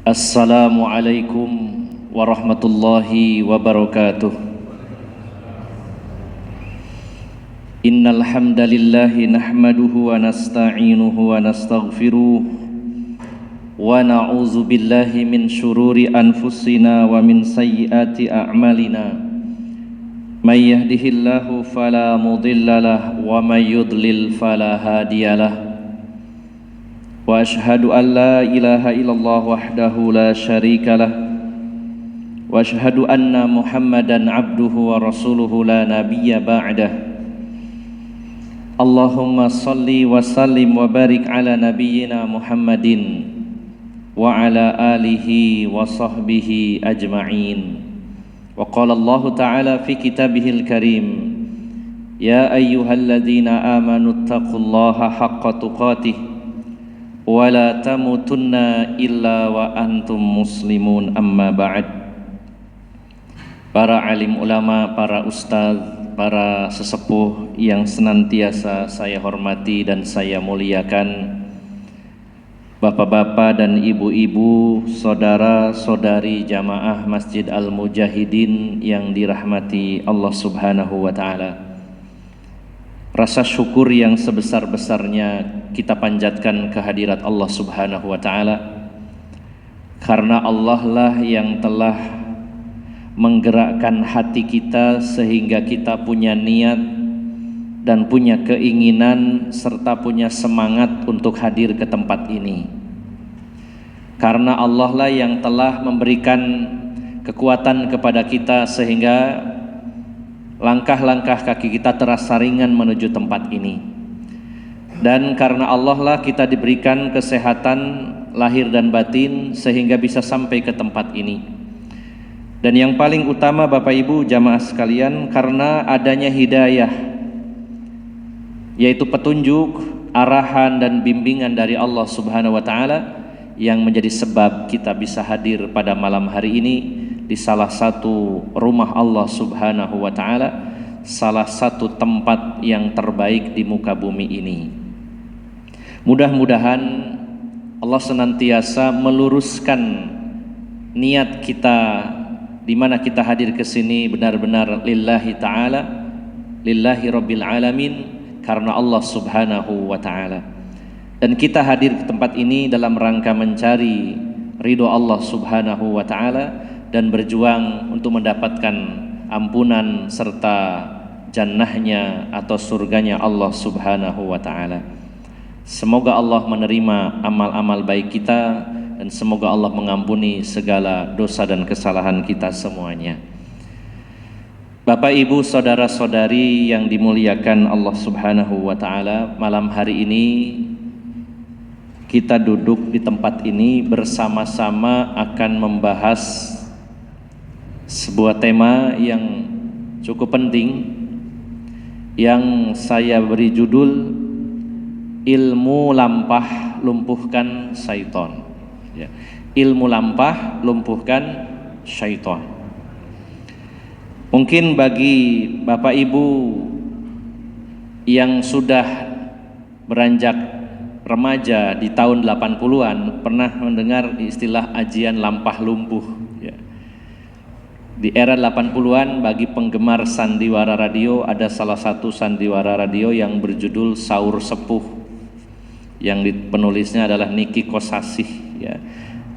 Assalamualaikum warahmatullahi wabarakatuh. Innal hamdalillahi nahmaduhu wa nasta'inuhu wa nastaghfiruh wa na'udzu billahi min syururi anfusina wa min sayyiati a'malina. May yahdihillahu fala mudhillalah wa may yudlil fala hadiyalah. Wa ashhadu an la ilaha illallah wahdahu la syarika lah wa ashhadu anna Muhammadan abduhu wa rasuluhu la nabiyya ba'dah. Allahumma salli wa sallim wa barik ala nabiyyina Muhammadin wa ala alihi wa sahbihi ajma'in. Wa qala Allah ta'ala fi kitabihil karim, ya ayyuhalladzina amanu taqullaha haqqa tuqatih wala tamutunna illa wa antum muslimun, amma ba'd. Para alim ulama, para ustaz, para sesepuh yang senantiasa saya hormati dan saya muliakan, bapak-bapak dan ibu-ibu, saudara-saudari jamaah Masjid Al-Mujahidin yang dirahmati Allah Subhanahu wa ta'ala. Rasa syukur yang sebesar-besarnya kita panjatkan kehadirat Allah Subhanahu wa ta'ala, karena Allah lah yang telah menggerakkan hati kita sehingga kita punya niat dan punya keinginan serta punya semangat untuk hadir ke tempat ini. Karena Allah lah yang telah memberikan kekuatan kepada kita sehingga langkah-langkah kaki kita terasa ringan menuju tempat ini. Dan karena Allah lah kita diberikan kesehatan lahir dan batin sehingga bisa sampai ke tempat ini. Dan yang paling utama Bapak Ibu jamaah sekalian, karena adanya hidayah, yaitu petunjuk, arahan dan bimbingan dari Allah Subhanahu wa ta'ala, yang menjadi sebab kita bisa hadir pada malam hari ini di salah satu rumah Allah Subhanahu wa ta'ala, salah satu tempat yang terbaik di muka bumi ini. Mudah-mudahan Allah senantiasa meluruskan niat kita di mana kita hadir ke sini benar-benar lillahi ta'ala, lillahi rabbil alamin, karena Allah Subhanahu wa ta'ala. Dan kita hadir ke tempat ini dalam rangka mencari ridho Allah Subhanahu wa ta'ala dan berjuang untuk mendapatkan ampunan serta jannahnya atau surganya Allah Subhanahu wa ta'ala. Semoga Allah menerima amal-amal baik kita dan semoga Allah mengampuni segala dosa dan kesalahan kita semuanya. Bapak Ibu saudara-saudari yang dimuliakan Allah Subhanahu wa ta'ala, malam hari ini kita duduk di tempat ini bersama-sama akan membahas sebuah tema yang cukup penting yang saya beri judul ilmu lampah lumpuhkan syaitan. Ya. Ilmu lampah lumpuhkan syaitan. Mungkin bagi Bapak Ibu yang sudah beranjak remaja di tahun 80-an pernah mendengar istilah ajian lampah lumpuh. Ya. Di era 80-an bagi penggemar sandiwara radio ada salah satu sandiwara radio yang berjudul Saur Sepuh, yang penulisnya adalah Niki Kosasih, ya.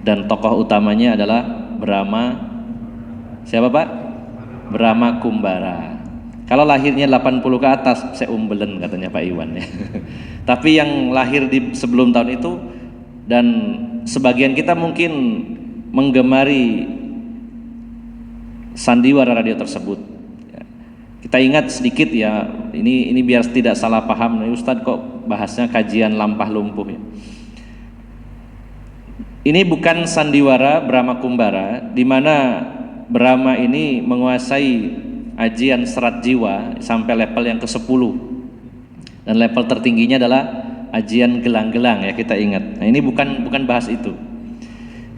Dan tokoh utamanya adalah Brahma, siapa Pak? Brahma Kumbara. Kalau lahirnya 80 ke atas saya umbelen katanya Pak Iwan, ya. Tapi yang lahir di sebelum tahun itu, dan sebagian kita mungkin menggemari sandiwara radio tersebut. Kita ingat sedikit ya, ini biar tidak salah paham. Ustadz kok bahasnya kajian lampah lumpuh ya. Ini bukan sandiwara Brahma Kumbara, di mana Brahma ini menguasai ajian serat jiwa sampai level yang ke-10. Dan level tertingginya adalah ajian gelang-gelang ya, kita ingat. Nah, ini bukan bahas itu.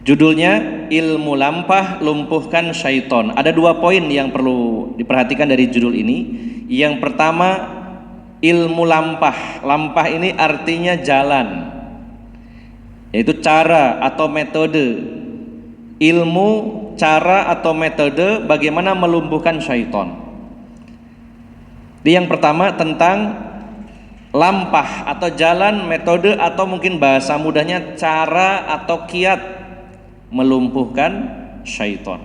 Judulnya ilmu lampah lumpuhkan syaiton. Ada 2 poin yang perlu diperhatikan dari judul ini. Yang pertama, ilmu lampah. Lampah ini artinya jalan, yaitu cara atau metode ilmu, cara atau metode bagaimana melumpuhkan syaitan. Yang pertama tentang lampah atau jalan, metode atau mungkin bahasa mudahnya cara atau kiat melumpuhkan syaitan.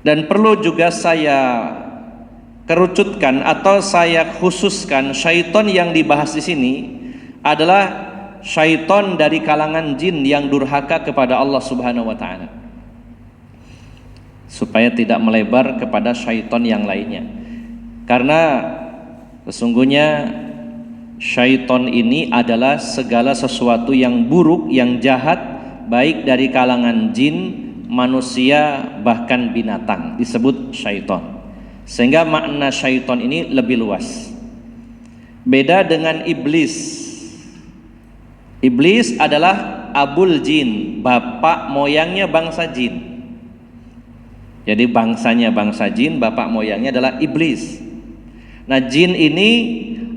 Dan perlu juga saya kerucutkan atau saya khususkan, syaitan yang dibahas di sini adalah syaitan dari kalangan jin yang durhaka kepada Allah Subhanahu wa taala, supaya tidak melebar kepada syaitan yang lainnya. Karena sesungguhnya syaitan ini adalah segala sesuatu yang buruk, yang jahat, baik dari kalangan jin, manusia, bahkan binatang, disebut syaitan. Sehingga makna syaitan ini lebih luas. Beda dengan iblis. Iblis adalah abul jin, bapak moyangnya bangsa jin. Jadi bangsanya bangsa jin, bapak moyangnya adalah iblis. Nah, jin ini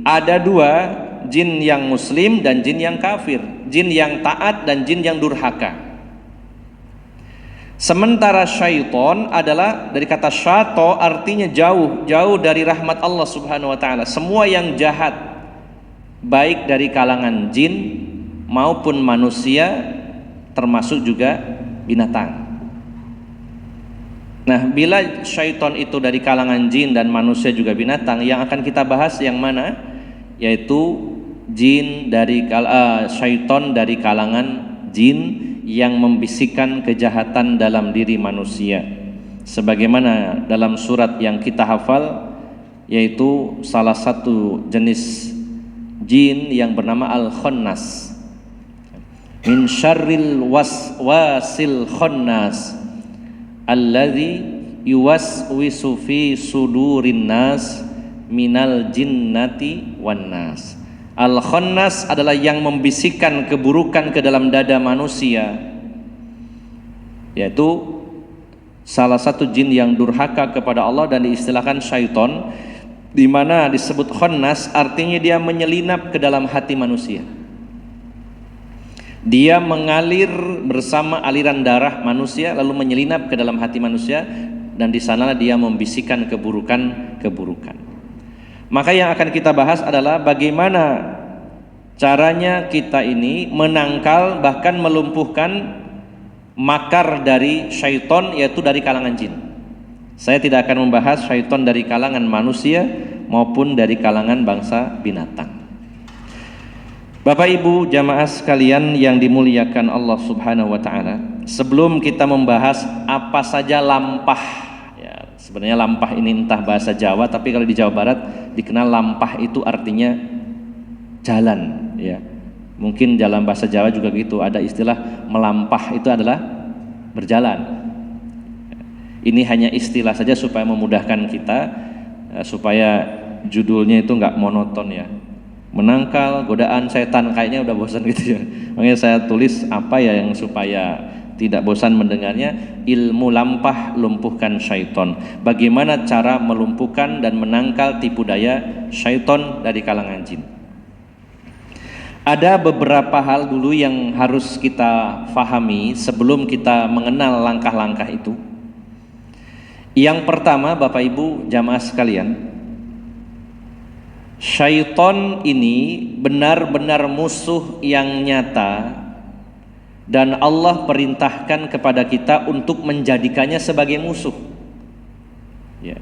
ada dua, jin yang muslim dan jin yang kafir, jin yang taat dan jin yang durhaka. Sementara syaitan adalah dari kata syato, artinya jauh, jauh dari rahmat Allah Subhanahu wa taala. Semua yang jahat, baik dari kalangan jin maupun manusia, termasuk juga binatang. Nah, bila syaitan itu dari kalangan jin dan manusia juga binatang, yang akan kita bahas yang mana? Yaitu syaitan dari kalangan jin yang membisikkan kejahatan dalam diri manusia. Sebagaimana dalam surat yang kita hafal, yaitu salah satu jenis jin yang bernama Al-Khannas. Min syarril waswasil khannas alladzi yuwaswisu fi sudurin nas minal jinnati wan nas. Al-Khannas adalah yang membisikkan keburukan ke dalam dada manusia, yaitu salah satu jin yang durhaka kepada Allah dan diistilahkan syaitan, di mana disebut khannas artinya dia menyelinap ke dalam hati manusia. Dia mengalir bersama aliran darah manusia lalu menyelinap ke dalam hati manusia, dan di sanalah dia membisikkan keburukan. Maka yang akan kita bahas adalah bagaimana caranya kita ini menangkal bahkan melumpuhkan makar dari syaitan, yaitu dari kalangan jin. Saya tidak akan membahas syaitan dari kalangan manusia maupun dari kalangan bangsa binatang. Bapak Ibu jamaah sekalian yang dimuliakan Allah Subhanahu wa taala, sebelum kita membahas apa saja lampah, ya, sebenarnya lampah ini entah bahasa Jawa, tapi kalau di Jawa Barat dikenal lampah itu artinya jalan, ya. Mungkin dalam bahasa Jawa juga gitu, ada istilah melampah itu adalah berjalan. Ini hanya istilah saja supaya memudahkan kita, supaya judulnya itu nggak monoton, ya. Menangkal godaan setan, kayaknya udah bosan gitu, ya. Makanya saya tulis apa ya yang supaya tidak bosan mendengarnya, ilmu lampah lumpuhkan syaitan. Bagaimana cara melumpuhkan dan menangkal tipu daya syaitan dari kalangan jin. Ada beberapa hal dulu yang harus kita fahami sebelum kita mengenal langkah-langkah itu. Yang pertama, Bapak Ibu jamaah sekalian, syaitan ini benar-benar musuh yang nyata, dan Allah perintahkan kepada kita untuk menjadikannya sebagai musuh, ya.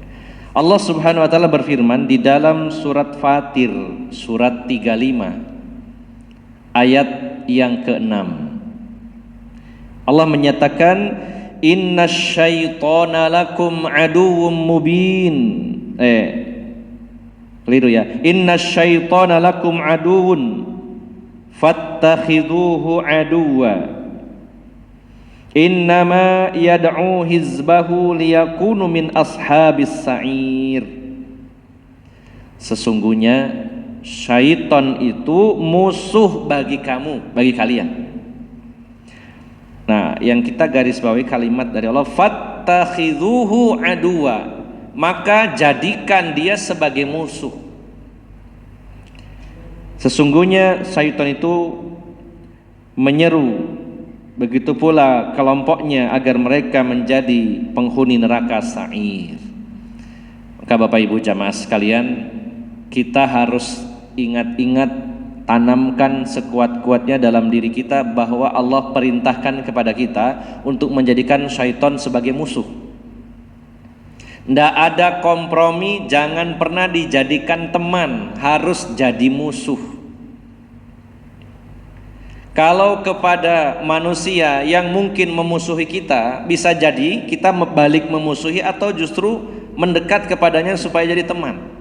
Allah Subhanahu wa taala berfirman di dalam surat Fatir surat 35 ayat yang ke-6. Allah menyatakan, innasyaitana lakum aduwwum mubin. Keliru ya. Innasyaitana lakum aduwwun fattakhidhuhu aduwwa. Innama yad'u hizbahu liyakunu min ashabis sa'ir. Sesungguhnya syaitan itu musuh bagi kamu, bagi kalian. Nah, yang kita garis bawahi kalimat dari Allah, fattakhidhuhu aduwwa, maka jadikan dia sebagai musuh. Sesungguhnya syaitan itu menyeru begitu pula kelompoknya agar mereka menjadi penghuni neraka sa'ir. Maka Bapak Ibu jamaah sekalian, kita harus ingat-ingat, tanamkan sekuat-kuatnya dalam diri kita bahwa Allah perintahkan kepada kita untuk menjadikan syaitan sebagai musuh. Tidak ada kompromi, jangan pernah dijadikan teman, harus jadi musuh. Kalau kepada manusia yang mungkin memusuhi kita, bisa jadi kita balik memusuhi atau justru mendekat kepadanya supaya jadi teman.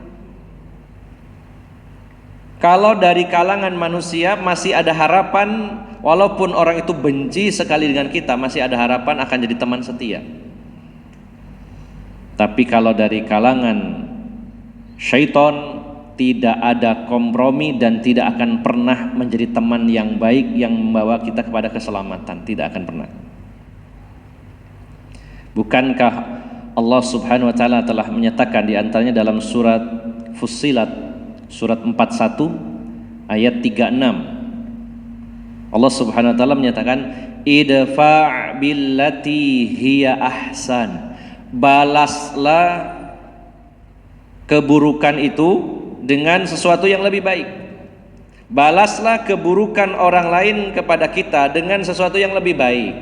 Kalau dari kalangan manusia masih ada harapan, walaupun orang itu benci sekali dengan kita, masih ada harapan akan jadi teman setia. Tapi kalau dari kalangan syaitan, tidak ada kompromi dan tidak akan pernah menjadi teman yang baik yang membawa kita kepada keselamatan, tidak akan pernah. Bukankah Allah Subhanahu wa taala telah menyatakan di antaranya dalam surat Fussilat surat 41 ayat 36. Allah Subhanahu wa taala menyatakan idfa' billati hiya ahsan. Balaslah keburukan itu dengan sesuatu yang lebih baik. Balaslah keburukan orang lain kepada kita dengan sesuatu yang lebih baik.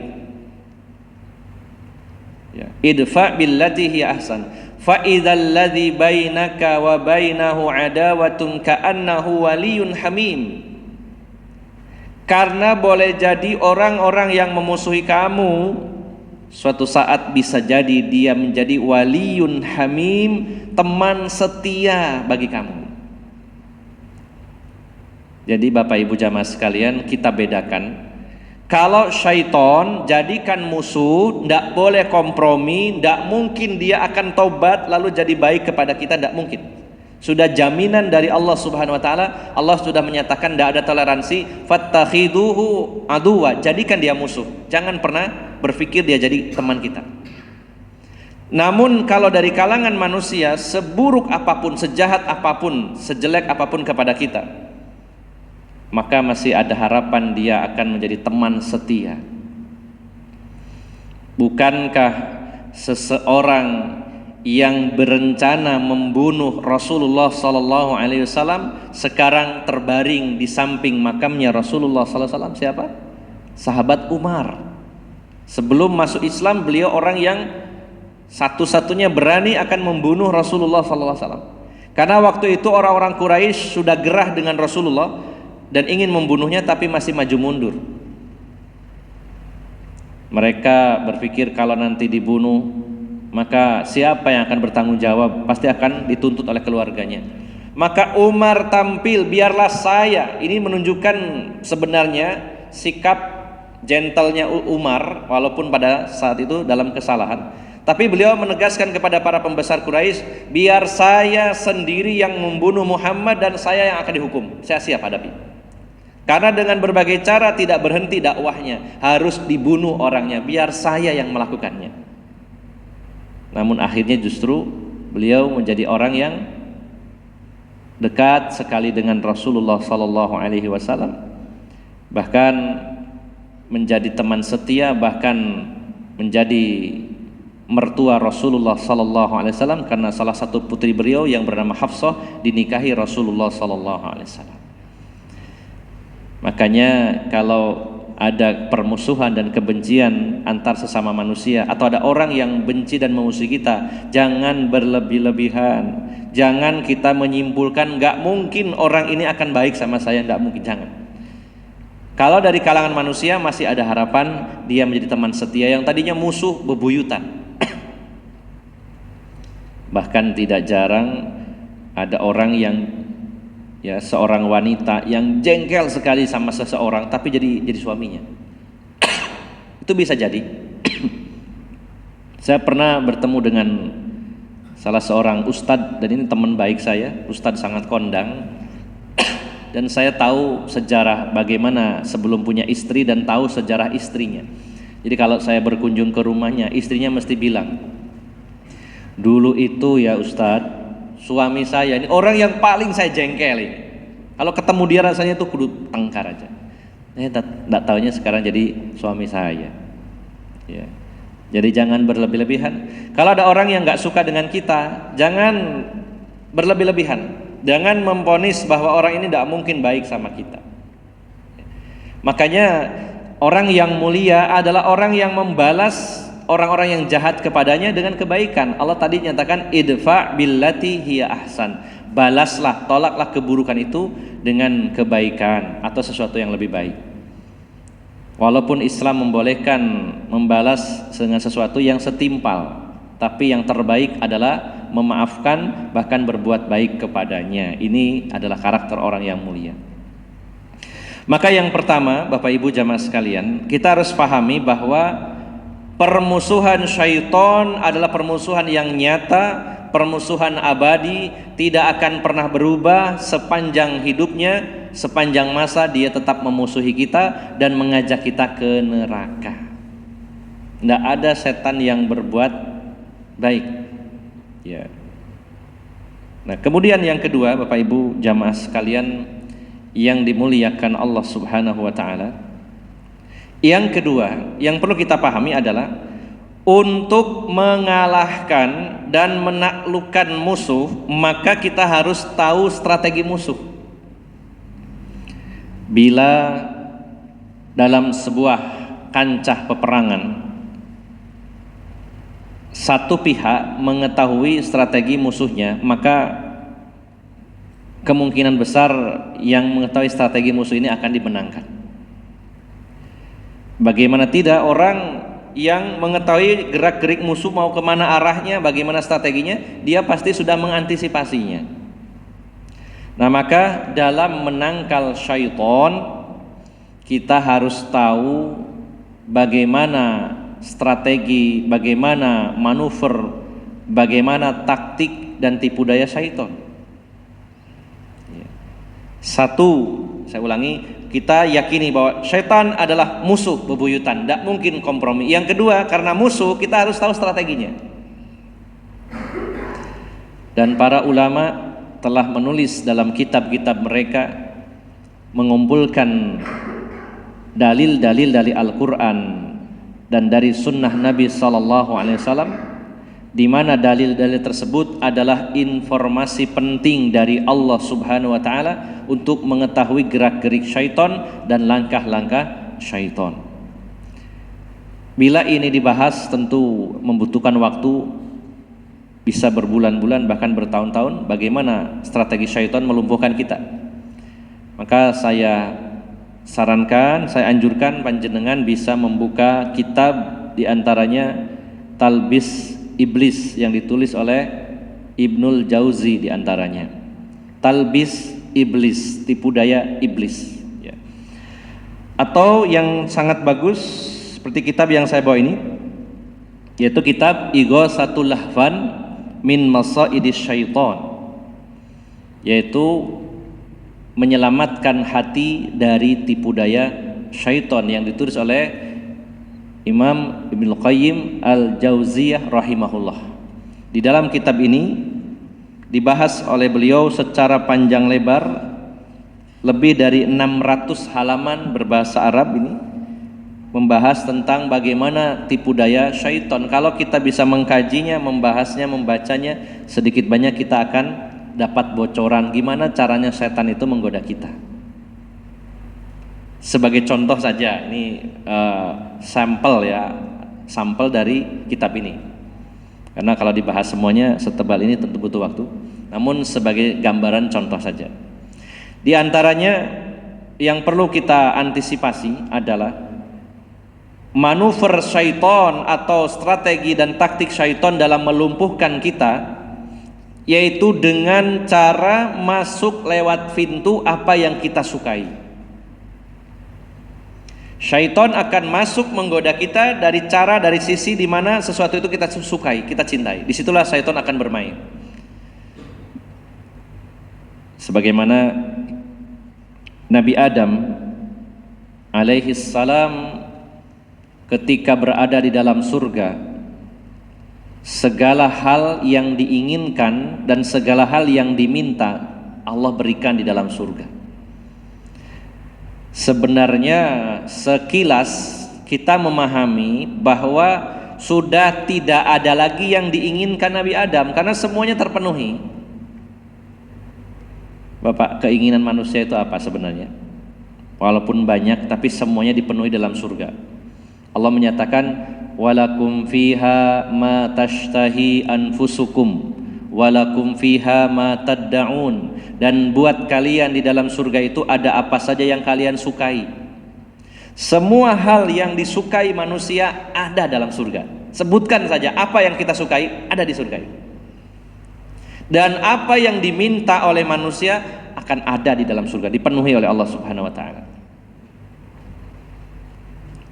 Ya. Idfa' billati hiya ahsan. Fa idzal ladzi bainaka wa bainahu adawatun ka'annahu waliyyun hamim. Karena boleh jadi orang-orang yang memusuhi kamu suatu saat bisa jadi dia menjadi waliyun hamim, teman setia bagi kamu. Jadi Bapak Ibu jamaah sekalian, kita bedakan. Kalau syaitan jadikan musuh, tidak boleh kompromi, tidak mungkin dia akan taubat lalu jadi baik kepada kita, tidak mungkin. Sudah jaminan dari Allah Subhanahu wa taala, Allah sudah menyatakan tidak ada toleransi, fattakhiduhu aduwa, jadikan dia musuh. Jangan pernah berpikir dia jadi teman kita. Namun kalau dari kalangan manusia, seburuk apapun, sejahat apapun, sejelek apapun kepada kita, maka masih ada harapan dia akan menjadi teman setia. Bukankah seseorang yang berencana membunuh Rasulullah sallallahu alaihi wasallam sekarang terbaring di samping makamnya Rasulullah sallallahu alaihi wasallam? Siapa? Sahabat Umar. Sebelum masuk Islam, beliau orang yang satu-satunya berani akan membunuh Rasulullah sallallahu alaihi wasallam. Karena waktu itu orang-orang Quraisy sudah gerah dengan Rasulullah dan ingin membunuhnya, tapi masih maju mundur. Mereka berpikir kalau nanti dibunuh, maka siapa yang akan bertanggung jawab? Pasti akan dituntut oleh keluarganya. Maka Umar tampil, biarlah saya. Ini menunjukkan sebenarnya sikap gentlenya Umar, walaupun pada saat itu dalam kesalahan. Tapi beliau menegaskan kepada para pembesar Quraisy, biar saya sendiri yang membunuh Muhammad dan saya yang akan dihukum. Saya siap hadapi. Karena dengan berbagai cara tidak berhenti dakwahnya, harus dibunuh orangnya, biar saya yang melakukannya. Namun akhirnya justru beliau menjadi orang yang dekat sekali dengan Rasulullah sallallahu alaihi wasallam. Bahkan menjadi teman setia, bahkan menjadi mertua Rasulullah sallallahu alaihi wasallam, karena salah satu putri beliau yang bernama Hafsah dinikahi Rasulullah sallallahu alaihi wasallam. Makanya kalau ada permusuhan dan kebencian antar sesama manusia, atau ada orang yang benci dan memusuhi kita, jangan berlebih-lebihan. Jangan kita menyimpulkan nggak mungkin orang ini akan baik sama saya, nggak mungkin, jangan. Kalau dari kalangan manusia masih ada harapan dia menjadi teman setia yang tadinya musuh bebuyutan. Bahkan tidak jarang ada orang yang seorang wanita yang jengkel sekali sama seseorang tapi jadi suaminya. Itu bisa jadi. Saya pernah bertemu dengan salah seorang ustadz, dan ini teman baik saya, ustadz sangat kondang. Dan saya tahu sejarah bagaimana sebelum punya istri dan tahu sejarah istrinya. Jadi kalau saya berkunjung ke rumahnya, istrinya mesti bilang, dulu itu ya ustadz, suami saya ini orang yang paling saya jengkeli. Kalau ketemu dia rasanya tuh kudu tengkar aja. Tak taunya sekarang jadi suami saya. Ya. Jadi jangan berlebih-lebihan. Kalau ada orang yang nggak suka dengan kita, jangan berlebih-lebihan. Jangan memvonis bahwa orang ini tidak mungkin baik sama kita. Makanya orang yang mulia adalah orang yang membalas orang-orang yang jahat kepadanya dengan kebaikan. Allah tadi nyatakan idfa billati hiya ahsan. Balaslah, tolaklah keburukan itu dengan kebaikan atau sesuatu yang lebih baik. Walaupun Islam membolehkan membalas dengan sesuatu yang setimpal, tapi yang terbaik adalah memaafkan, bahkan berbuat baik kepadanya. Ini adalah karakter orang yang mulia. Maka yang pertama, Bapak Ibu jamaah sekalian, kita harus pahami bahwa permusuhan syaitan adalah permusuhan yang nyata, permusuhan abadi, tidak akan pernah berubah sepanjang hidupnya. Sepanjang masa dia tetap memusuhi kita dan mengajak kita ke neraka. Tidak ada setan yang berbuat baik. Ya. Nah, kemudian yang kedua, Bapak Ibu jamaah sekalian yang dimuliakan Allah Subhanahu wa taala. Yang kedua, yang perlu kita pahami adalah untuk mengalahkan dan menaklukkan musuh, maka kita harus tahu strategi musuh. Bila dalam sebuah kancah peperangan satu pihak mengetahui strategi musuhnya, maka kemungkinan besar yang mengetahui strategi musuh ini akan dimenangkan. Bagaimana tidak orang yang mengetahui gerak-gerik musuh mau kemana arahnya, bagaimana strateginya, dia pasti sudah mengantisipasinya. Nah, maka dalam menangkal syaitan kita harus tahu bagaimana strategi, bagaimana manuver, bagaimana taktik dan tipu daya syaitan. Satu, saya ulangi, kita yakini bahwa syaitan adalah musuh bebuyutan, tidak mungkin kompromi. Yang kedua, karena musuh kita harus tahu strateginya. Dan para ulama telah menulis dalam kitab-kitab mereka, mengumpulkan dalil-dalil dari Al-Quran dan dari sunnah Nabi SAW, di mana dalil-dalil tersebut adalah informasi penting dari Allah Subhanahu wa taala untuk mengetahui gerak-gerik syaitan dan langkah-langkah syaitan. Bila ini dibahas tentu membutuhkan waktu, bisa berbulan-bulan bahkan bertahun-tahun, bagaimana strategi syaitan melumpuhkan kita. Maka saya sarankan, saya anjurkan panjenengan bisa membuka kitab, diantaranya Talbis Iblis yang ditulis oleh Ibnul Jauzi, diantaranya Talbis Iblis, tipu daya iblis ya. Atau yang sangat bagus seperti kitab yang saya bawa ini, yaitu kitab Ighatsatul Lahfan min Masaidis Syaitan, yaitu menyelamatkan hati dari tipu daya syaitan, yang ditulis oleh Imam Ibnu Qayyim Al-Jauziyah rahimahullah. Di dalam kitab ini dibahas oleh beliau secara panjang lebar, lebih dari 600 halaman berbahasa Arab ini, membahas tentang bagaimana tipu daya syaitan. Kalau kita bisa mengkajinya, membahasnya, membacanya, sedikit banyak kita akan dapat bocoran gimana caranya setan itu menggoda kita. Sebagai contoh saja, ini sampel ya, sampel dari kitab ini. Karena kalau dibahas semuanya setebal ini tentu butuh waktu. Namun sebagai gambaran contoh saja. Di antaranya yang perlu kita antisipasi adalah manuver syaitan atau strategi dan taktik syaitan dalam melumpuhkan kita, yaitu dengan cara masuk lewat pintu apa yang kita sukai. Syaitan akan masuk menggoda kita dari sisi di mana sesuatu itu kita sukai, kita cintai. Disitulah syaitan akan bermain. Sebagaimana Nabi Adam alaihi salam ketika berada di dalam surga, segala hal yang diinginkan dan segala hal yang diminta Allah berikan di dalam surga. Sebenarnya sekilas kita memahami bahwa sudah tidak ada lagi yang diinginkan Nabi Adam karena semuanya terpenuhi. Bapak, keinginan manusia itu apa sebenarnya? Walaupun banyak tapi semuanya dipenuhi dalam surga. Allah menyatakan walakum fiha ma tashtahi anfusukum walakum fiha ma tad'un, dan buat kalian di dalam surga itu ada apa saja yang kalian sukai. Semua hal yang disukai manusia ada dalam surga. Sebutkan saja apa yang kita sukai, ada di surga. Dan apa yang diminta oleh manusia akan ada di dalam surga, dipenuhi oleh Allah Subhanahu wa taala.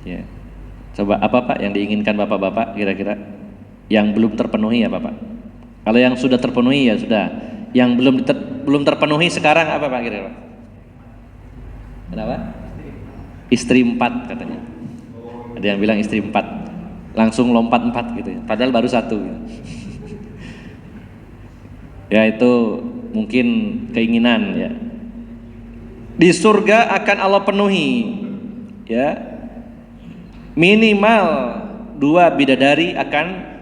Ya. Coba apa Pak yang diinginkan Bapak-bapak kira-kira? Yang belum terpenuhi ya Bapak? Kalau yang sudah terpenuhi ya sudah. Yang belum terpenuhi sekarang apa Pak kira-kira? Kenapa? Istri 4 katanya. Ada yang bilang istri 4. Langsung lompat 4 gitu ya. Padahal baru 1 gitu. Ya itu mungkin keinginan ya. Di surga akan Allah penuhi ya. Minimal 2 bidadari akan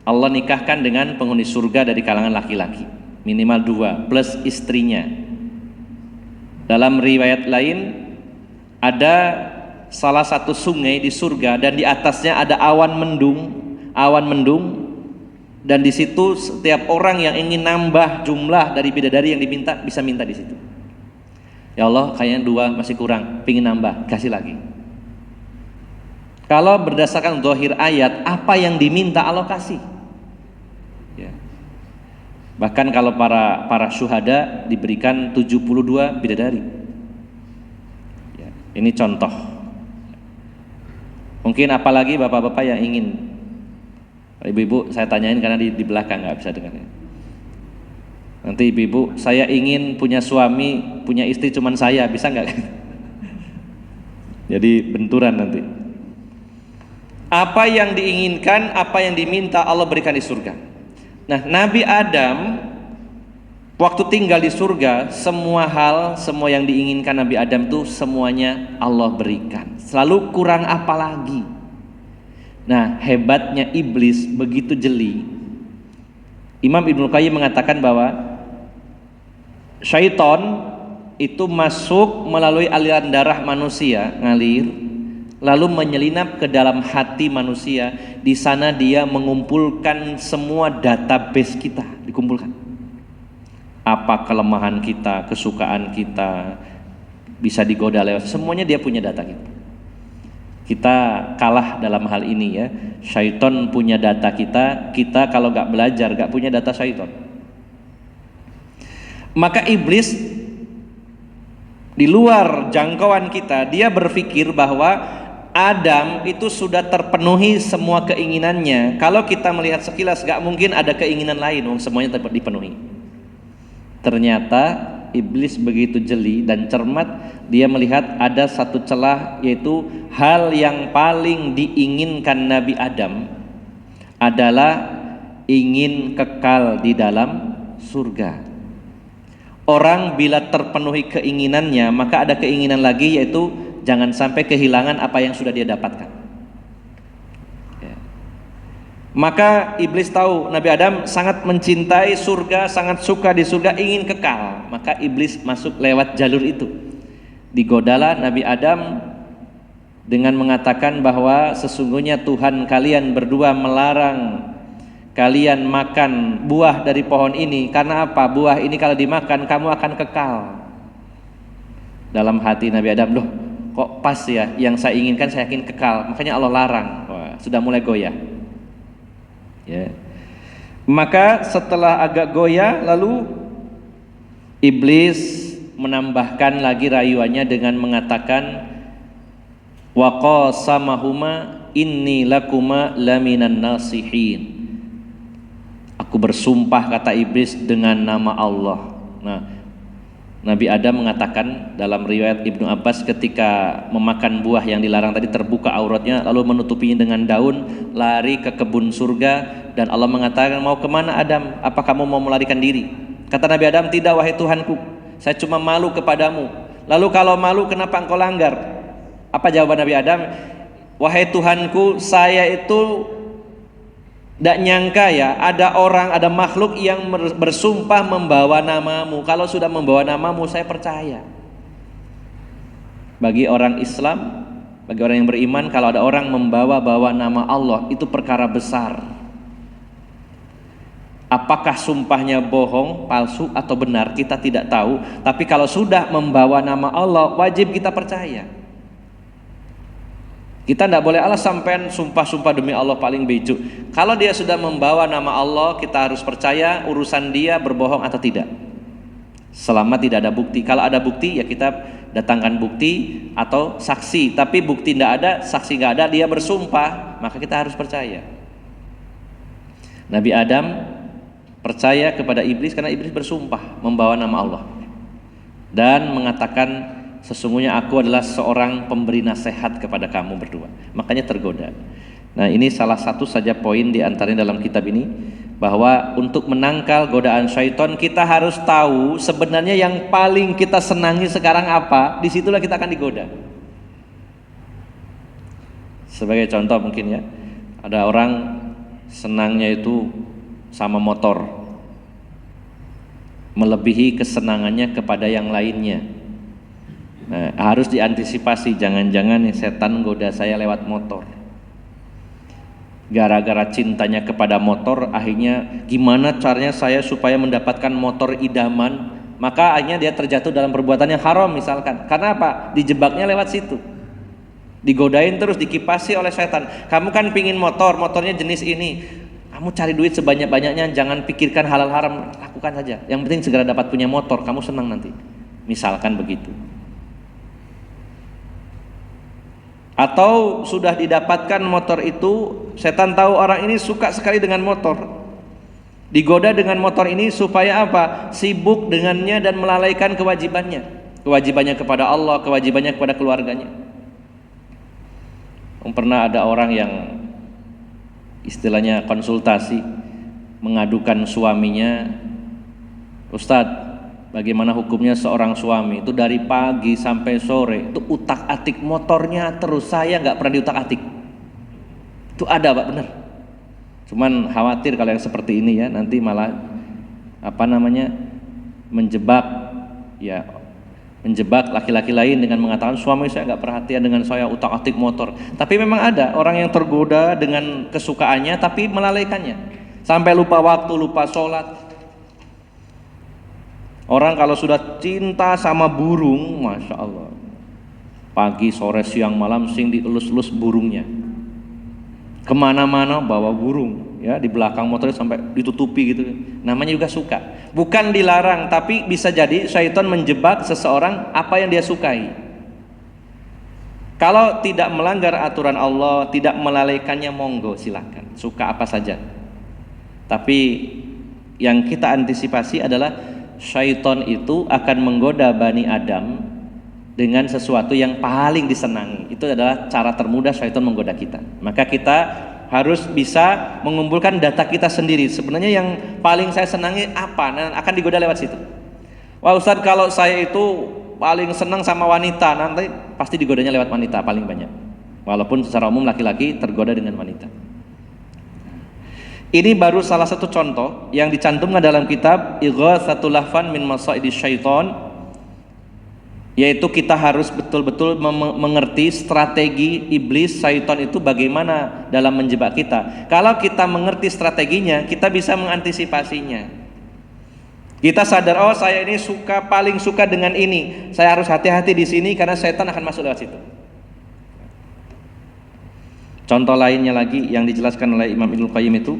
Allah nikahkan dengan penghuni surga dari kalangan laki-laki. Minimal 2 plus istrinya. Dalam riwayat lain ada salah satu sungai di surga dan di atasnya ada awan mendung, dan di situ setiap orang yang ingin nambah jumlah dari bidadari yang diminta bisa minta di situ. Ya Allah, kayaknya 2 masih kurang, pingin nambah, kasih lagi. Kalau berdasarkan zahir ayat, apa yang diminta Allah kasih. Ya. Bahkan kalau para syuhada diberikan 72 bidadari. Ya. Ini contoh. Mungkin apalagi bapak-bapak yang ingin. Ibu-ibu saya tanyain karena di belakang nggak bisa dengar. Nanti ibu-ibu, saya ingin punya suami, punya istri cuman saya, bisa nggak? Jadi benturan nanti. Apa yang diinginkan, apa yang diminta Allah berikan di surga. Nah, Nabi Adam waktu tinggal di surga, semua hal, semua yang diinginkan Nabi Adam itu semuanya Allah berikan. Selalu kurang apa lagi? Nah, hebatnya iblis begitu jeli. Imam Ibnu Qayyim mengatakan bahwa syaitan itu masuk melalui aliran darah manusia, ngalir, lalu menyelinap ke dalam hati manusia. Di sana dia mengumpulkan semua database kita, dikumpulkan. Apa kelemahan kita, kesukaan kita, bisa digoda lewat, semuanya dia punya data kita. Kita kalah dalam hal ini ya. Syaitan punya data kita, kita kalau gak belajar gak punya data syaitan. Maka iblis di luar jangkauan kita, dia berpikir bahwa Adam itu sudah terpenuhi semua keinginannya. Kalau kita melihat sekilas gak mungkin ada keinginan lain, semuanya dipenuhi. Ternyata iblis begitu jeli dan cermat, dia melihat ada satu celah, yaitu hal yang paling diinginkan Nabi Adam adalah ingin kekal di dalam surga. Orang bila terpenuhi keinginannya, maka ada keinginan lagi, yaitu jangan sampai kehilangan apa yang sudah dia dapatkan. Ya. Maka iblis tahu Nabi Adam sangat mencintai surga, sangat suka di surga, ingin kekal. Maka iblis masuk lewat jalur itu. Digodalah Nabi Adam dengan mengatakan bahwa sesungguhnya Tuhan kalian berdua melarang kalian makan buah dari pohon ini. Karena apa? Buah ini kalau dimakan kamu akan kekal. Dalam hati Nabi Adam, loh kok pas ya, yang saya inginkan saya yakin kekal, makanya Allah larang. Wah, sudah mulai goyah ya. Maka setelah agak goyah, lalu iblis menambahkan lagi rayuannya dengan mengatakan wa qasamahuma inni lakuma laminan nasihin. Aku bersumpah, kata iblis, dengan nama Allah. Nah, Nabi Adam mengatakan dalam riwayat Ibnu Abbas, ketika memakan buah yang dilarang tadi, terbuka auratnya lalu menutupinya dengan daun, lari ke kebun surga, dan Allah mengatakan, mau kemana Adam? Apa kamu mau melarikan diri? Kata Nabi Adam, tidak wahai Tuhanku, saya cuma malu kepadamu. Lalu kalau malu kenapa engkau langgar? Apa jawaban Nabi Adam? Wahai Tuhanku, saya itu tidak nyangka ya ada orang, ada makhluk yang bersumpah membawa namamu. Kalau sudah membawa namamu saya percaya. Bagi orang Islam, bagi orang yang beriman, kalau ada orang membawa-bawa nama Allah, itu perkara besar. Apakah sumpahnya bohong, palsu atau benar, kita tidak tahu. Tapi kalau sudah membawa nama Allah, wajib kita percaya. Kita tidak boleh Allah sampean sumpah-sumpah demi Allah paling bejo. Kalau dia sudah membawa nama Allah, kita harus percaya urusan dia berbohong atau tidak. Selama tidak ada bukti. Kalau ada bukti ya kita datangkan bukti atau saksi. Tapi bukti tidak ada, saksi nggak ada, dia bersumpah, maka kita harus percaya. Nabi Adam percaya kepada iblis karena iblis bersumpah membawa nama Allah dan mengatakan, sesungguhnya aku adalah seorang pemberi nasihat kepada kamu berdua. Makanya tergoda. Nah, ini salah satu saja poin di antaranya dalam kitab ini, bahwa untuk menangkal godaan syaitan kita harus tahu sebenarnya yang paling kita senangi sekarang apa. Disitulah kita akan digoda. Sebagai contoh mungkin ya, ada orang senangnya itu sama motor, melebihi kesenangannya kepada yang lainnya. Nah, harus diantisipasi, jangan-jangan setan goda saya lewat motor. Gara-gara cintanya kepada motor, akhirnya gimana caranya saya supaya mendapatkan motor idaman, maka akhirnya dia terjatuh dalam perbuatan yang haram misalkan. Karena apa? Dijebaknya lewat situ. Digodain terus, dikipasi oleh setan. Kamu kan pingin motor, motornya jenis ini. Kamu cari duit sebanyak-banyaknya, jangan pikirkan halal haram, lakukan saja. Yang penting segera dapat punya motor, kamu senang nanti. Misalkan begitu. Atau sudah didapatkan motor itu, setan tahu orang ini suka sekali dengan motor, digoda dengan motor ini supaya apa? Sibuk dengannya dan melalaikan kewajibannya kepada Allah, kewajibannya kepada keluarganya. Pernah ada orang yang istilahnya konsultasi, mengadukan suaminya, Ustadz, bagaimana hukumnya seorang suami itu dari pagi sampai sore itu utak-atik motornya terus, saya nggak pernah diutak-atik. Itu ada Pak, benar. Cuman khawatir kalau yang seperti ini ya nanti malah menjebak laki-laki lain dengan mengatakan suami saya nggak perhatian dengan saya, utak-atik motor. Tapi memang ada orang yang tergoda dengan kesukaannya tapi melalaikannya sampai lupa waktu, lupa sholat. Orang kalau sudah cinta sama burung, masya Allah, pagi, sore, siang, malam sing dielus-elus burungnya, kemana-mana bawa burung, ya di belakang motornya sampai ditutupi gitu. Namanya juga suka. Bukan dilarang, tapi bisa jadi syaitan menjebak seseorang apa yang dia sukai. Kalau tidak melanggar aturan Allah, tidak melalaikannya, monggo silakan, suka apa saja. Tapi yang kita antisipasi adalah syaitan itu akan menggoda Bani Adam dengan sesuatu yang paling disenangi. Itu adalah cara termudah syaitan menggoda kita. Maka kita harus bisa mengumpulkan data kita sendiri. Sebenarnya yang paling saya senangi apa? Nah, akan digoda lewat situ. Wah Ustaz, kalau saya itu paling senang sama wanita, nanti pasti digodanya lewat wanita paling banyak. Walaupun secara umum laki-laki tergoda dengan wanita. Ini baru salah satu contoh yang dicantumkan dalam kitab Ighatsatul Lahfan min Masaidis Syaitan, yaitu kita harus betul-betul mengerti strategi iblis, syaitan itu bagaimana dalam menjebak kita. Kalau kita mengerti strateginya, kita bisa mengantisipasinya. Kita sadar, oh saya ini paling suka dengan ini, saya harus hati-hati di sini karena syaitan akan masuk lewat situ. Contoh lainnya lagi yang dijelaskan oleh Imam Ibnu Qayyim itu,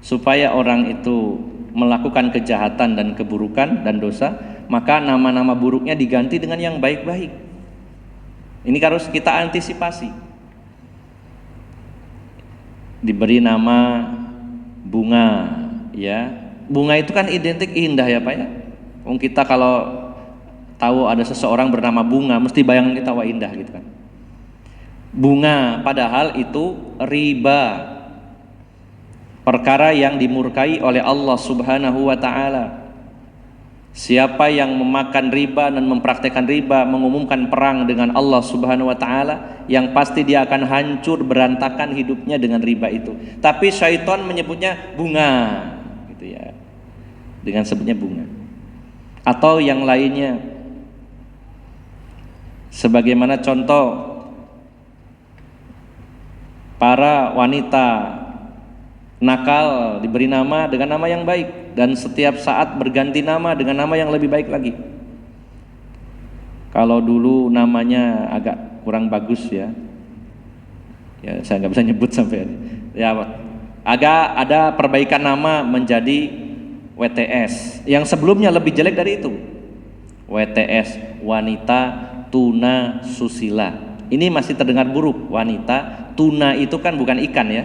supaya orang itu melakukan kejahatan dan keburukan dan dosa, maka nama-nama buruknya diganti dengan yang baik-baik. Ini harus kita antisipasi. Diberi nama bunga, ya. Bunga itu kan identik indah ya Pak ya. Kita kalau tahu ada seseorang bernama Bunga, mesti bayangan kita wah indah gitu kan. Bunga, padahal itu riba, perkara yang dimurkai oleh Allah Subhanahu wa taala. Siapa yang memakan riba dan mempraktekkan riba, mengumumkan perang dengan Allah Subhanahu wa taala, yang pasti dia akan hancur berantakan hidupnya dengan riba itu. Tapi syaitan menyebutnya bunga, gitu ya. Dengan sebutnya bunga. Atau yang lainnya. Sebagaimana contoh para wanita nakal diberi nama dengan nama yang baik dan setiap saat berganti nama dengan nama yang lebih baik lagi. Kalau dulu namanya agak kurang bagus ya, saya nggak bisa nyebut sampai ya, agak ada perbaikan nama menjadi WTS yang sebelumnya lebih jelek dari itu. WTS, wanita tuna susila. Ini masih terdengar buruk. Wanita tuna itu kan bukan ikan ya.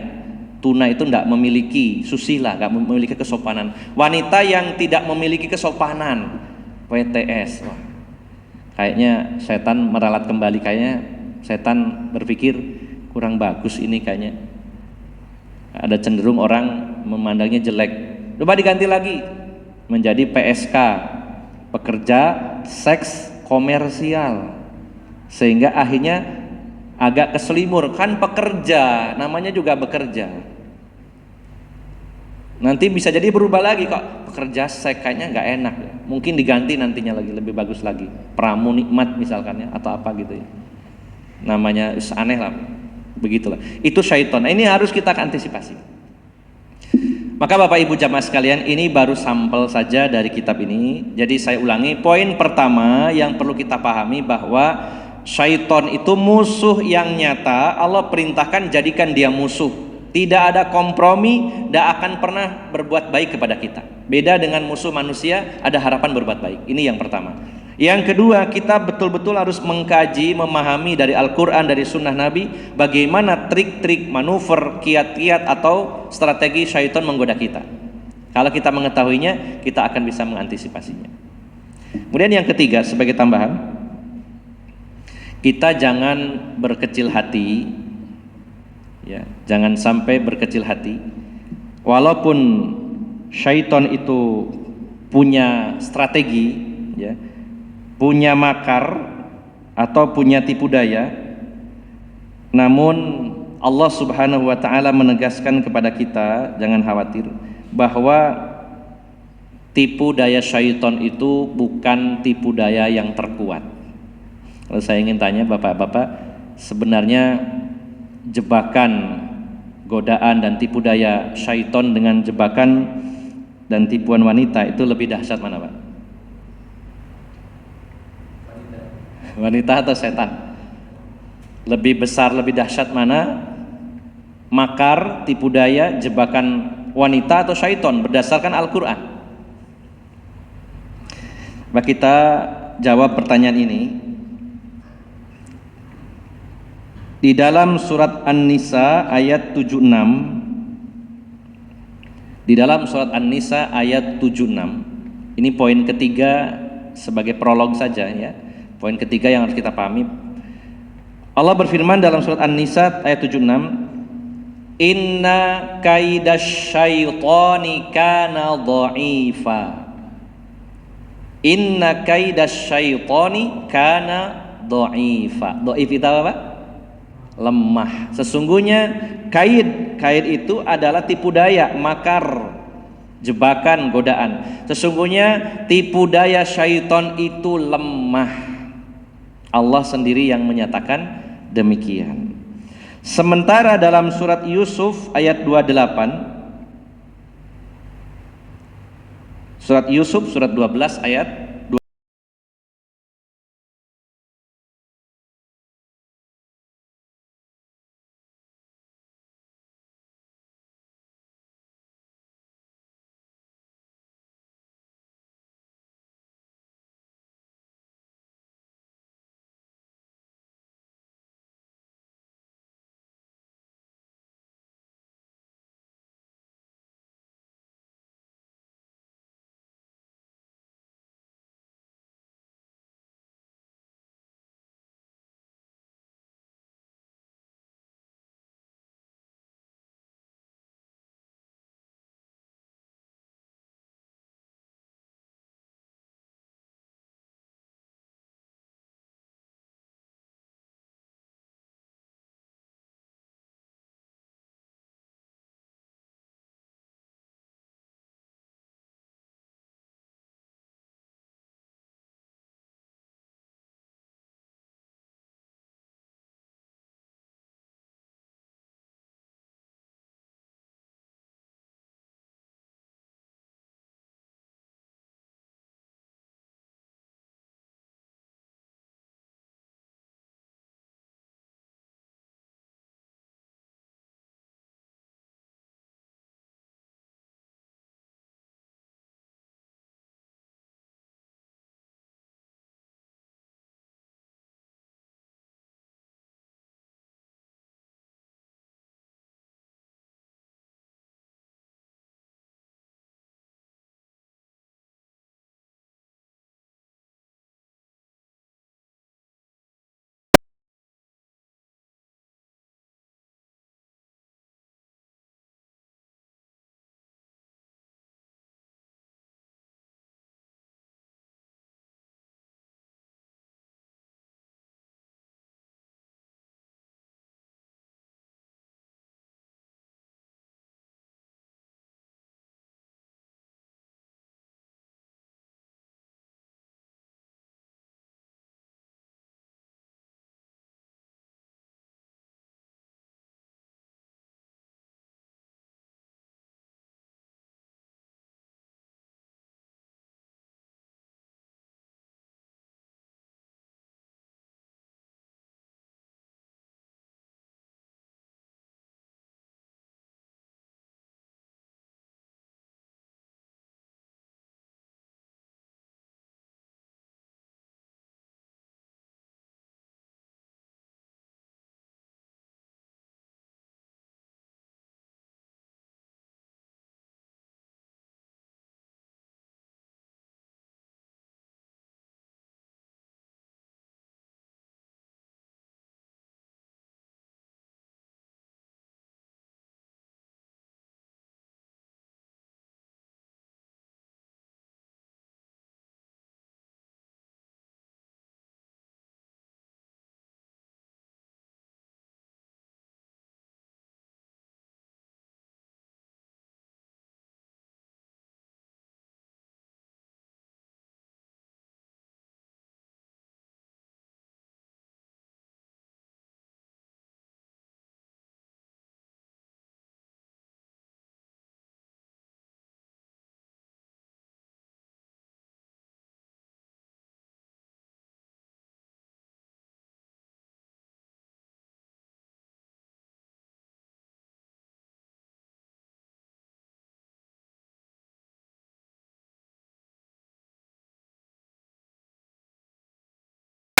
Tuna itu tidak memiliki susila, tidak memiliki kesopanan. Wanita yang tidak memiliki kesopanan, WTS. Wah, kayaknya setan meralat kembali. Kayaknya setan berpikir kurang bagus ini kayaknya. Ada cenderung orang memandangnya jelek. Coba diganti lagi menjadi PSK, pekerja seks komersial. Sehingga akhirnya agak keselimur, kan pekerja, namanya juga bekerja. Nanti bisa jadi berubah lagi kok, pekerja seks kayaknya nggak enak ya. Mungkin diganti nantinya lagi lebih bagus lagi, pramu nikmat misalkan ya, atau apa gitu ya. Namanya aneh lah, begitulah. Itu syaitan. Ini harus kita antisipasi. Maka Bapak Ibu jamaah sekalian, ini baru sampel saja dari kitab ini. Jadi saya ulangi, poin pertama yang perlu kita pahami bahwa syaitan itu musuh yang nyata. Allah perintahkan jadikan dia musuh. Tidak ada kompromi, tidak akan pernah berbuat baik kepada kita. Beda dengan musuh manusia, ada harapan berbuat baik. Ini yang pertama. Yang kedua, kita betul-betul harus mengkaji, memahami dari Al-Quran, dari Sunnah Nabi, bagaimana trik-trik, manuver, kiat-kiat atau strategi syaitan menggoda kita. Kalau kita mengetahuinya, kita akan bisa mengantisipasinya. Kemudian yang ketiga, sebagai tambahan, kita jangan berkecil hati, ya, jangan sampai berkecil hati. Walaupun syaitan itu punya strategi, ya, punya makar atau punya tipu daya, namun Allah Subhanahu wa taala menegaskan kepada kita jangan khawatir bahwa tipu daya syaitan itu bukan tipu daya yang terkuat. Kalau saya ingin tanya Bapak-bapak, sebenarnya jebakan, godaan dan tipu daya syaitan dengan jebakan dan tipuan wanita itu lebih dahsyat mana Pak? Wanita atau setan? Lebih besar, lebih dahsyat mana? Makar, tipu daya, jebakan wanita atau syaitan berdasarkan Al-Quran? Maka kita jawab pertanyaan ini di dalam surat An-Nisa ayat 76. Di dalam surat An-Nisa ayat 76. Ini poin ketiga sebagai prolog saja ya. Poin ketiga yang harus kita pahami. Allah berfirman dalam surat An-Nisa ayat 76, "Inna kaidasyaitani kana dha'ifa." Inna kaidasyaitani kana dha'ifa. Dhaif itu apa? Lemah. Sesungguhnya kaid itu adalah tipu daya, makar, jebakan, godaan. Sesungguhnya tipu daya syaitan itu lemah. Allah sendiri yang menyatakan demikian. Sementara dalam surat Yusuf ayat 28, surat Yusuf surat 12 ayat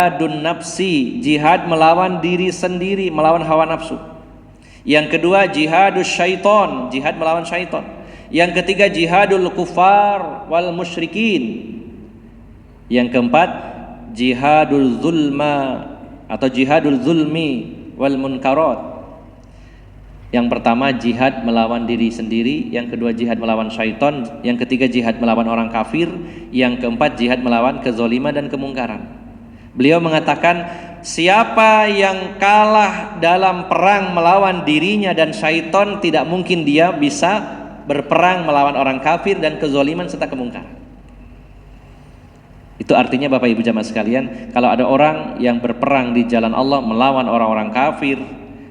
jihadun nafsi, jihad melawan diri sendiri, melawan hawa nafsu. Yang kedua jihadus syaiton, jihad melawan syaiton. Yang ketiga jihadul kufar wal musyrikin. Yang keempat jihadul zulma atau jihadul zulmi wal munkarat. Yang pertama jihad melawan diri sendiri, yang kedua jihad melawan syaitan, yang ketiga jihad melawan orang kafir, yang keempat jihad melawan kezaliman dan kemungkaran. Beliau mengatakan siapa yang kalah dalam perang melawan dirinya dan syaitan, tidak mungkin dia bisa berperang melawan orang kafir dan kezaliman serta kemungkaran. Itu artinya Bapak Ibu jamaah sekalian, kalau ada orang yang berperang di jalan Allah melawan orang-orang kafir,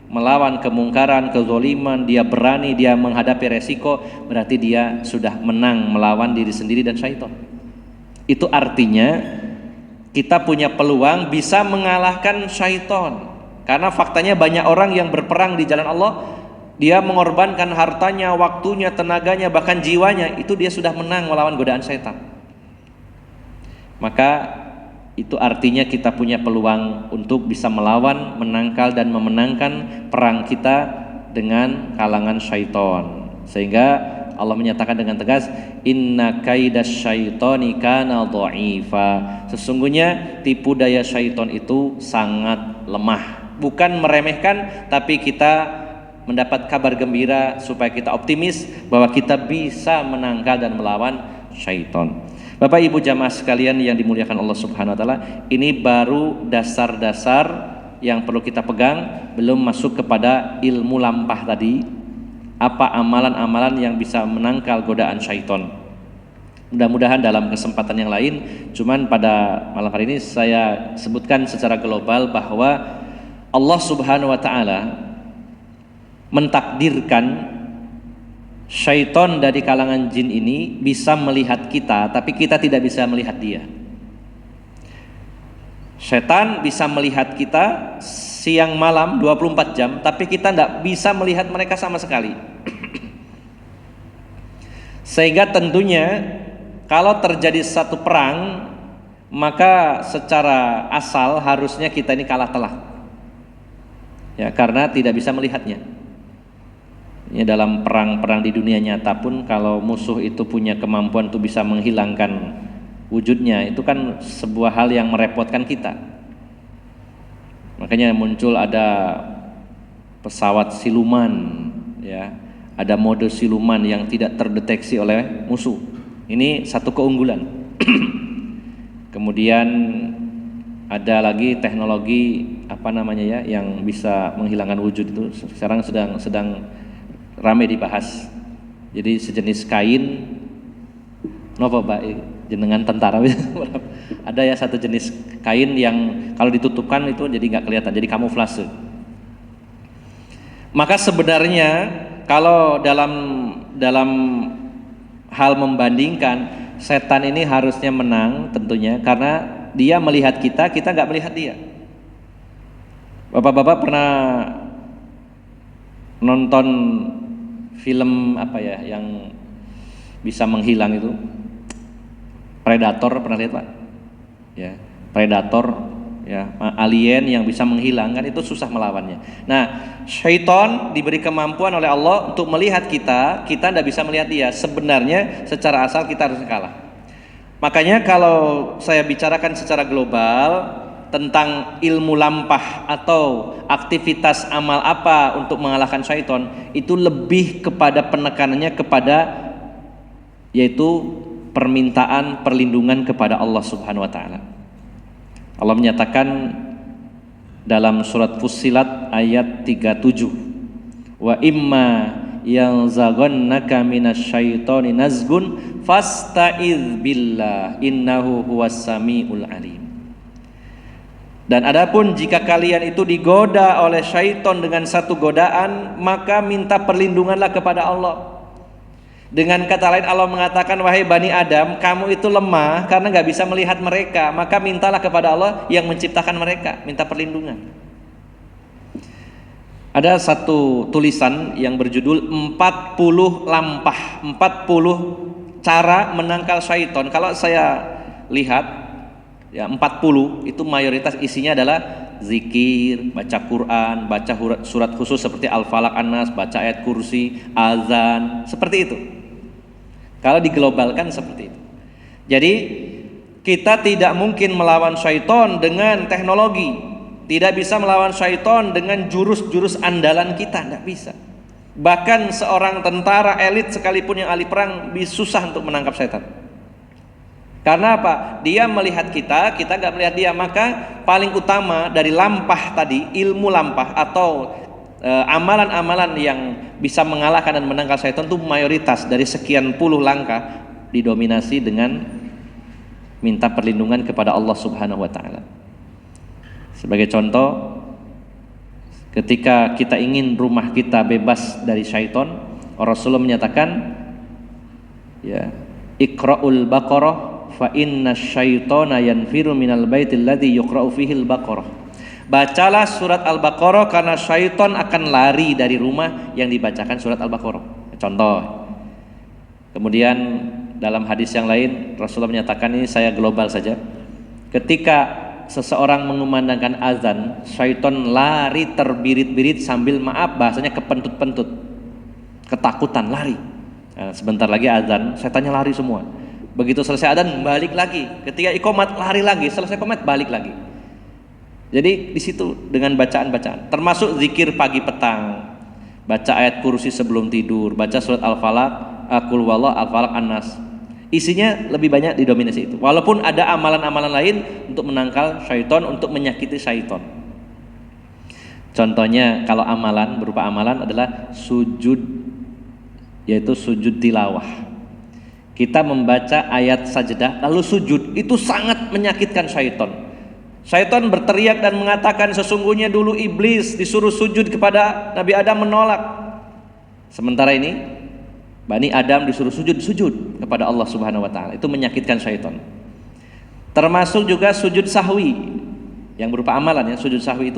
melawan kemungkaran, kezaliman, dia berani, dia menghadapi resiko, berarti dia sudah menang melawan diri sendiri dan syaitan. Itu artinya kita punya peluang bisa mengalahkan syaitan. Karena faktanya banyak orang yang berperang di jalan Allah, dia mengorbankan hartanya, waktunya, tenaganya, bahkan jiwanya, itu dia sudah menang melawan godaan syaitan. Maka itu artinya kita punya peluang untuk bisa melawan, menangkal dan memenangkan perang kita dengan kalangan syaitan. Sehingga Allah menyatakan dengan tegas, inna kaidas syaitani kana dha'ifa. Sesungguhnya tipu daya syaitan itu sangat lemah. Bukan meremehkan, tapi kita mendapat kabar gembira supaya kita optimis bahwa kita bisa menangkal dan melawan syaitan. Bapak Ibu jamaah sekalian yang dimuliakan Allah Subhanahu wa taala, ini baru dasar-dasar yang perlu kita pegang, belum masuk kepada ilmu lampah tadi. Apa amalan-amalan yang bisa menangkal godaan syaitan. Mudah-mudahan dalam kesempatan yang lain, cuman pada malam hari ini saya sebutkan secara global bahwa Allah Subhanahu wa taala mentakdirkan syaitan dari kalangan jin ini bisa melihat kita, tapi kita tidak bisa melihat dia. Setan bisa melihat kita siang malam 24 jam, tapi kita tidak bisa melihat mereka sama sekali. Sehingga tentunya kalau terjadi satu perang, maka secara asal harusnya kita ini kalah telak. Ya, karena tidak bisa melihatnya. Ya, dalam perang-perang di dunia nyata pun kalau musuh itu punya kemampuan untuk bisa menghilangkan wujudnya, itu kan sebuah hal yang merepotkan kita. Makanya muncul ada pesawat siluman, ya, ada mode siluman yang tidak terdeteksi oleh musuh. Ini satu keunggulan. Kemudian ada lagi teknologi apa namanya ya yang bisa menghilangkan wujud itu sekarang sedang ramai dibahas. Jadi sejenis kain, napa Pak jenengan tentara ada ya satu jenis kain yang kalau ditutupkan itu jadi nggak kelihatan, jadi kamuflase. Maka sebenarnya kalau dalam hal membandingkan, setan ini harusnya menang tentunya karena dia melihat kita nggak melihat dia. Bapak-bapak pernah nonton film apa ya yang bisa menghilang itu? Predator, pernah lihat Pak? Ya, Predator, ya, alien yang bisa menghilangkan itu susah melawannya. Nah, syaitan diberi kemampuan oleh Allah untuk melihat kita tidak bisa melihat dia. Sebenarnya secara asal kita harus kalah. Makanya kalau saya bicarakan secara global tentang ilmu lampah atau aktivitas amal apa untuk mengalahkan syaitan, itu lebih kepada penekanannya kepada yaitu permintaan perlindungan kepada Allah Subhanahu wa taala. Allah menyatakan dalam surat Fussilat ayat 37, wa imma yanzaghannaka minasyaitoni nazgun fasta'iz billah innahu huwas samiul alim. Dan adapun jika kalian itu digoda oleh syaitan dengan satu godaan, maka minta perlindunganlah kepada Allah. Dengan kata lain Allah mengatakan, wahai Bani Adam, kamu itu lemah karena gak bisa melihat mereka, maka mintalah kepada Allah yang menciptakan mereka, minta perlindungan. Ada satu tulisan yang berjudul 40 lampah, 40 cara menangkal syaitan. Kalau saya lihat ya 40 itu mayoritas isinya adalah zikir, baca Quran, baca surat khusus seperti Al-Falaq, An-Nas, baca ayat kursi, azan, seperti itu. Kalau diglobalkan seperti itu. Jadi kita tidak mungkin melawan syaitan dengan teknologi, tidak bisa melawan syaitan dengan jurus-jurus andalan kita, tidak bisa. Bahkan seorang tentara elit sekalipun yang ahli perang susah untuk menangkap syaitan. Karena apa? Dia melihat kita nggak melihat dia. Maka paling utama dari lampah tadi, ilmu lampah atau amalan-amalan yang bisa mengalahkan dan menangkal syaitan itu mayoritas dari sekian puluh langkah didominasi dengan minta perlindungan kepada Allah Subhanahu wa taala. Sebagai contoh, ketika kita ingin rumah kita bebas dari syaitan, Rasulullah menyatakan, ya, Iqra'ul Baqarah fa inna syaitana yanfiru minal baitil ladzi yuqra'u fihi al-Baqarah. Bacalah surat Al-Baqarah karena syaitan akan lari dari rumah yang dibacakan surat Al-Baqarah. Contoh. Kemudian dalam hadis yang lain Rasulullah menyatakan, ini saya global saja, ketika seseorang mengumandangkan azan, syaitan lari terbirit-birit sambil, maaf bahasanya, kepentut-pentut, ketakutan, lari. Nah, sebentar lagi azan, setannya lari semua. Begitu selesai adzan balik lagi, ketika iqomat lari lagi, selesai iqomat balik lagi. Jadi di situ dengan bacaan-bacaan, termasuk zikir pagi petang, baca ayat kursi sebelum tidur, baca surat Al-Falaq, Qul huwallahu, Al-Falaq, An-Nas. Isinya lebih banyak didominasi itu. Walaupun ada amalan-amalan lain untuk menangkal syaitan, untuk menyakiti syaitan. Contohnya kalau amalan, berupa amalan adalah sujud, yaitu sujud tilawah. Kita membaca ayat sajdah lalu sujud, itu sangat menyakitkan syaitan. Syaitan berteriak dan mengatakan, sesungguhnya dulu iblis disuruh sujud kepada Nabi Adam menolak. Sementara ini Bani Adam disuruh sujud kepada Allah Subhanahu wa taala. Itu menyakitkan syaitan. Termasuk juga sujud sahwi yang berupa amalan, ya, sujud sahwi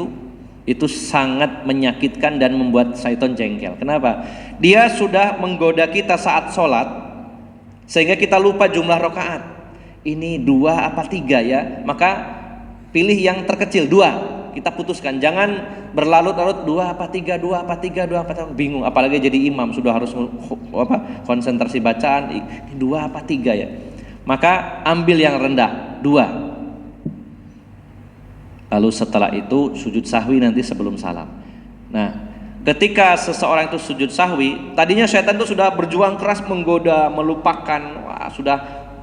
itu sangat menyakitkan dan membuat syaitan jengkel. Kenapa? Dia sudah menggoda kita saat sholat sehingga kita lupa jumlah rakaat. Ini 2 apa 3 ya? Maka pilih yang terkecil 2. Kita putuskan, jangan berlarut-larut 2 apa 3, 2 apa 3, 2 apa 3, bingung. Apalagi jadi imam sudah harus konsentrasi bacaan. Ini 2 apa 3 ya? Maka ambil yang rendah 2. Lalu setelah itu sujud sahwi nanti sebelum salam. Nah, ketika seseorang itu sujud sahwi, tadinya setan itu sudah berjuang keras menggoda, melupakan,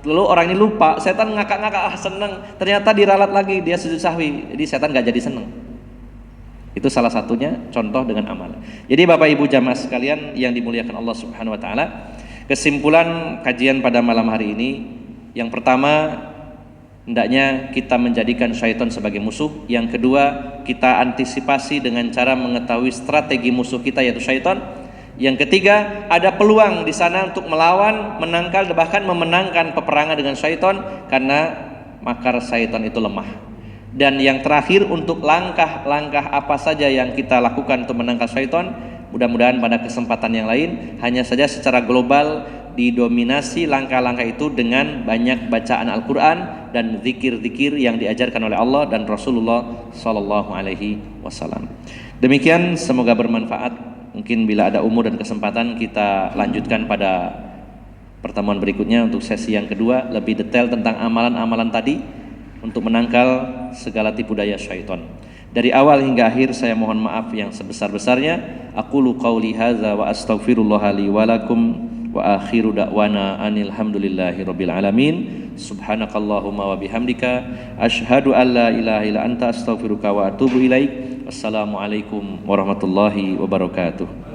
lalu orang ini lupa, setan ngakak-ngakak, seneng, ternyata diralat lagi, dia sujud sahwi, jadi setan gak jadi seneng. Itu salah satunya contoh dengan amal. Jadi Bapak Ibu jamaah sekalian yang dimuliakan Allah Subhanahu wa taala, kesimpulan kajian pada malam hari ini, yang pertama, hendaknya kita menjadikan syaitan sebagai musuh. Yang kedua, kita antisipasi dengan cara mengetahui strategi musuh kita, yaitu syaitan. Yang ketiga, ada peluang di sana untuk melawan, menangkal, bahkan memenangkan peperangan dengan syaitan, karena makar syaitan itu lemah. Dan yang terakhir, untuk langkah-langkah apa saja yang kita lakukan untuk menangkal syaitan, mudah-mudahan pada kesempatan yang lain, hanya saja secara global didominasi langkah-langkah itu dengan banyak bacaan Al-Quran dan zikir-zikir yang diajarkan oleh Allah dan Rasulullah Sallallahu Alaihi Wasallam. Demikian, semoga bermanfaat. Mungkin bila ada umur dan kesempatan kita lanjutkan pada pertemuan berikutnya untuk sesi yang kedua, lebih detail tentang amalan-amalan tadi untuk menangkal segala tipu daya syaitan. Dari awal hingga akhir saya mohon maaf yang sebesar-besarnya. Aqulu qauli hadza wa astaghfirullah li wa lakum. Wa akhiru da'wana anil hamdulillahi rabbil alamin. Subhanakallahumma wa bihamdika asyhadu an la ilaha illa anta astaghfiruka wa atubu ilaik. Wassalamualaikum warahmatullahi wabarakatuh.